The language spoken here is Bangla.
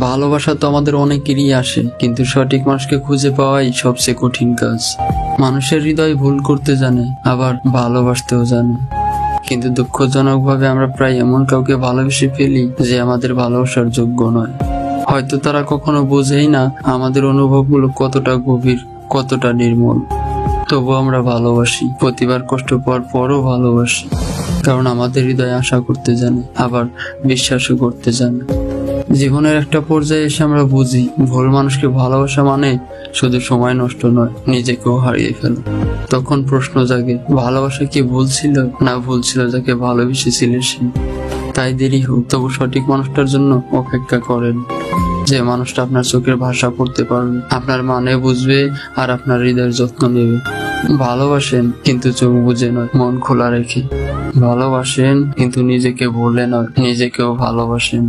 ভালোবাসা তো আমাদের অনেকেরই আসে, কিন্তু সঠিক মানুষকে খুঁজে পাওয়াই সবচেয়ে কঠিন কাজ। মানুষের হৃদয় ভুল করতে জানে, আবার ভালোবাসতেও জানে, কিন্তু দুঃখজনকভাবে আমরা প্রায় এমন কাউকে ভালোবেসে ফেলি যে আমাদের ভালোবাসার যোগ্য নয়। হয়তো তারা কখনো বোঝেই না আমাদের অনুভবগুলো কতটা গভীর, কতটা নির্মল। তবু আমরা ভালোবাসি, প্রতিবার কষ্ট পাওয়ার পরও ভালোবাসি, কারণ আমাদের হৃদয় আশা করতে জানে, আবার বিশ্বাসও করতে জানে। জীবনের একটা পর্যায়ে এসে আমরা বুঝি, ভুল মানুষকে ভালোবাসা মানে শুধু সময় নষ্ট নয়, নিজেকেও হারিয়ে ফেলা। তখন প্রশ্ন জাগে, ভালোবাসা কি ভুল ছিল, না ভুল ছিল যাকে ভালোবেসেছিলেন সে? তাই দেরি হোক, তবু সঠিক মানুষটার জন্য অপেক্ষা করেন, যে মানুষটা আপনার চোখের ভাষা পড়তে পারবে, আপনার মানে বুঝবে, আর আপনার হৃদয়ের যত্ন নেবে। ভালোবাসেন, কিন্তু চোখ বুঝে নয়, মন খোলা রেখে। ভালোবাসেন, কিন্তু নিজেকে ভুলে নয়, নিজেকেও ভালোবাসেন।